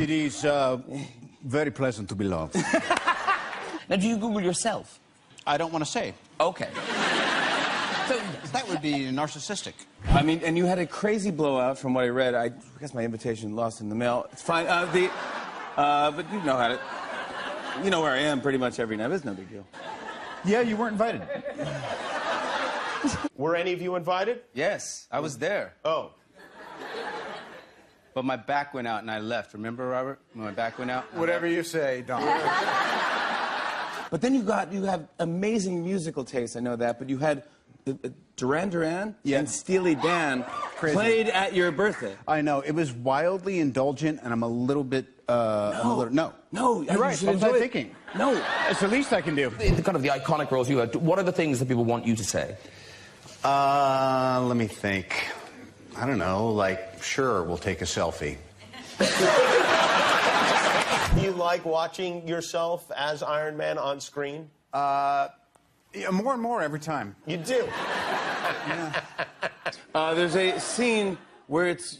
It is very pleasant to be loved. Now, do you Google yourself? I don't want to say. Okay. So, That would be narcissistic. I mean, and you had a crazy blowout from what I read. I guess my invitation lost in the mail. It's fine. But you know how to... You know where I am pretty much every night. It's no big deal. Yeah, you weren't invited. Were any of you invited? Yes, I was there. Oh. But my back went out and I left. Remember, Robert? When my back went out? Whatever you say, Don. But then you have amazing musical taste, I know that, but you had Duran Duran and Steely Dan played at your birthday. I know. It was wildly indulgent, and I'm a little bit... No, You're right. What was I thinking? No. It's the least I can do. the kind of the iconic roles you had, what are the things that people want you to say? Let me think. I don't know, like, sure, we'll take a selfie. Do you like watching yourself as Iron Man on screen? Yeah, more and more every time. You do? There's a scene where it's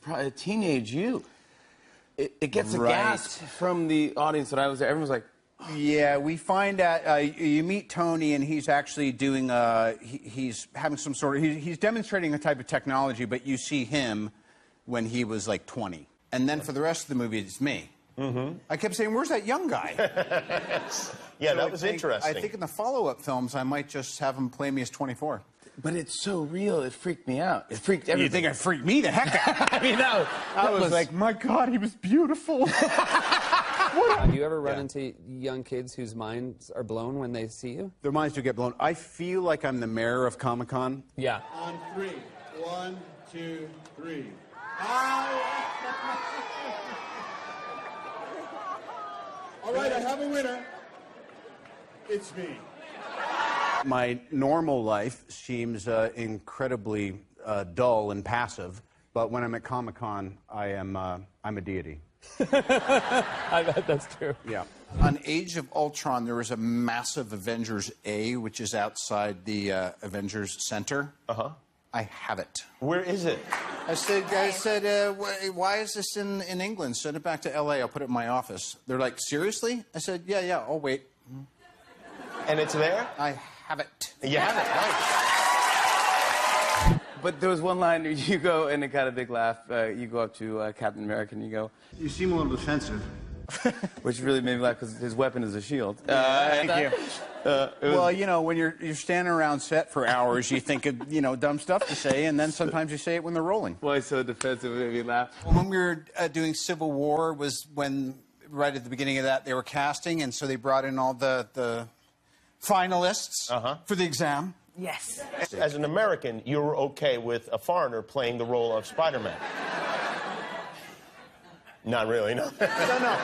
probably a teenage you. It gets a gasp from the audience that I was there. Everyone's like... Yeah, we find out, you meet Tony, and he's actually doing, he's having some sort of, he's demonstrating a type of technology, but you see him when he was like 20. And then for the rest of the movie, it's me. Mm-hmm. I kept saying, where's that young guy? Yeah, so that was interesting. I think in the follow-up films, I might just have him play me as 24. But it's so real, it freaked me out. It freaked everybody. You think it freaked me the heck out? I mean, I was like, my God, he was beautiful. Have you ever run into young kids whose minds are blown when they see you? Their minds do get blown. I feel like I'm the mayor of Comic-Con. Yeah. On three. 1, 2, 3. All right, I have a winner. It's me. My normal life seems incredibly dull and passive, but when I'm at Comic-Con, I'm a deity. I bet that's true. Yeah. On Age of Ultron, there was a massive Avengers A, which is outside the Avengers Center. Uh-huh. I have it. Where is it? I said, why is this in England? Send it back to L.A. I'll put it in my office. They're like, seriously? I said, yeah, I'll wait. And it's there? I have it. You have it, right. But there was one line, you go, and it got a big laugh, you go up to Captain America and you go... You seem a little defensive. Which really made me laugh because his weapon is a shield. Thank you. Well, you know, when you're standing around set for hours, you think of, dumb stuff to say, and then sometimes you say it when they're rolling. Why so defensive, it made me laugh. When we were doing Civil War was when, right at the beginning of that, they were casting, and so they brought in all the finalists for the exam. Yes. As an American, you're okay with a foreigner playing the role of Spider-Man? Not really, no. No.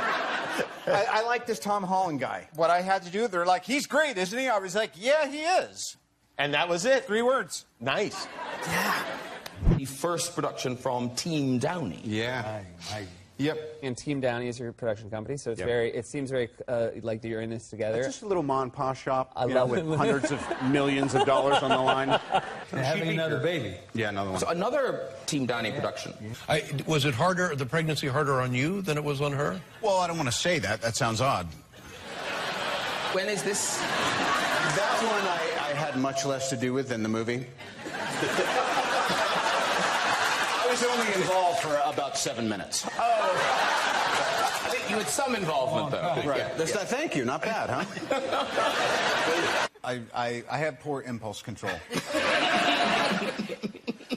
I like this Tom Holland guy. What I had to do, they're like, he's great, isn't he? I was like, yeah, he is. And that was it? 3 words. Nice. Yeah. The first production from Team Downey. Yeah. Yep. And Team Downey is your production company, so it's it seems very like you're in this together. It's just a little ma and pa shop, I love with it. hundreds of millions of dollars on the line. And having another baby. Yeah, another one. So another Team Downey production. Was it harder, the pregnancy harder on you than it was on her? Well, I don't want to say that. That sounds odd. When is this? That one I had much less to do with than the movie. I was only involved for about 7 minutes. I think you had some involvement, though. Right. Yeah. Thank you. Not bad, huh? I have poor impulse control.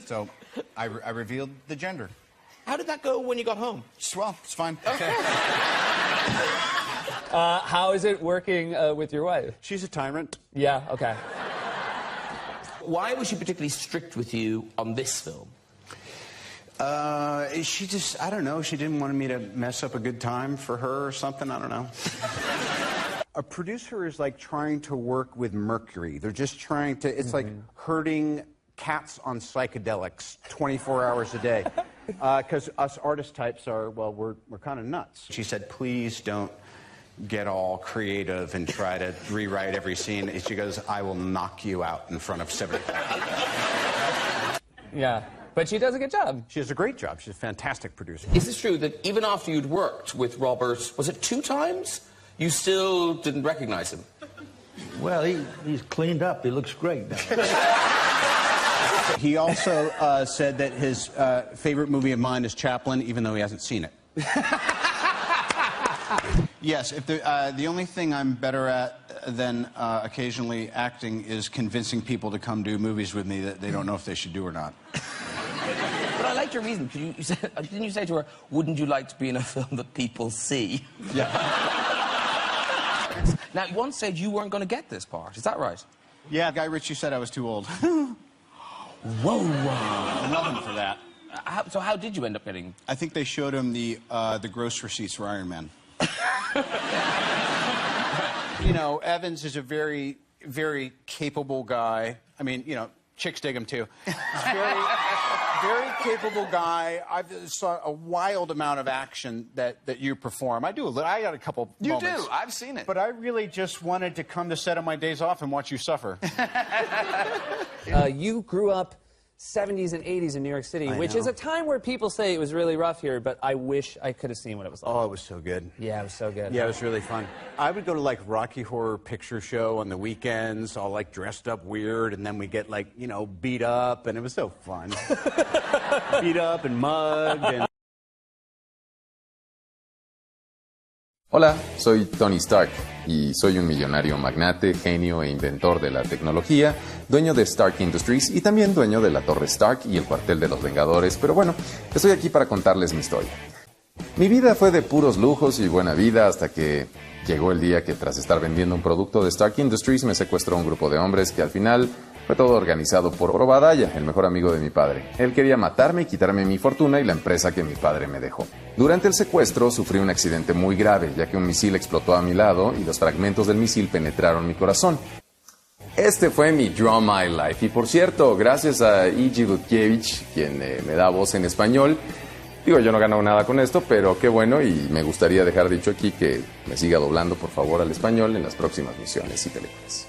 So I revealed the gender. How did that go when you got home? Well, it's fine. Okay. How is it working with your wife? She's a tyrant. Yeah, okay. Why was she particularly strict with you on this film? She just, I don't know, she didn't want me to mess up a good time for her or something, I don't know. A producer is like trying to work with mercury. They're just trying to, it's like herding cats on psychedelics 24 hours a day. Because us artist types are, well, we're kind of nuts. She said, please don't get all creative and try to rewrite every scene. And she goes, I will knock you out in front of 75 people. Yeah. But she does a good job. She does a great job. She's a fantastic producer. Is it true that even after you'd worked with Robert, was it 2 times, you still didn't recognize him? Well, he's cleaned up. He looks great now. He also said that his favorite movie of mine is Chaplin, even though he hasn't seen it. Yes, if the only thing I'm better at than occasionally acting is convincing people to come do movies with me that they don't know if they should do or not. But I liked your reason. Didn't you say to her, wouldn't you like to be in a film that people see? Yeah. Now, you once said you weren't going to get this part. Is that right? Yeah, Guy Ritchie said I was too old. Whoa. I love him for that. So how did you end up getting... I think they showed him the gross receipts for Iron Man. You know, Evans is a very, very capable guy. I mean, you know, chicks dig him too. Very capable guy. I've saw a wild amount of action that you perform. I do a little. I got a couple moments. You do. I've seen it. But I really just wanted to come to set on my days off and watch you suffer. You grew up 70s and 80s in New York City, which is a time where people say it was really rough here, but I wish I could have seen what it was like. Oh, it was so good. Yeah, it was so good. Yeah, it was really fun. I would go to, like, Rocky Horror Picture Show on the weekends, all, like, dressed up weird, and then we get, like, you know, beat up, and it was so fun. Beat up and mugged and... Hola, soy Tony Stark y soy un millonario magnate, genio e inventor de la tecnología, dueño de Stark Industries y también dueño de la Torre Stark y el cuartel de los Vengadores, pero bueno, estoy aquí para contarles mi historia. Mi vida fue de puros lujos y buena vida hasta que llegó el día que tras estar vendiendo un producto de Stark Industries me secuestró un grupo de hombres que al final fue todo organizado por Obadiah, el mejor amigo de mi padre. Él quería matarme y quitarme mi fortuna y la empresa que mi padre me dejó. Durante el secuestro sufrí un accidente muy grave, ya que un misil explotó a mi lado y los fragmentos del misil penetraron mi corazón. Este fue mi Draw My Life. Y por cierto, gracias a E.G. Lutkiewicz, quien me da voz en español. Digo, yo no gano nada con esto, pero qué bueno, y me gustaría dejar dicho aquí que me siga doblando, por favor, al español en las próximas misiones y películas.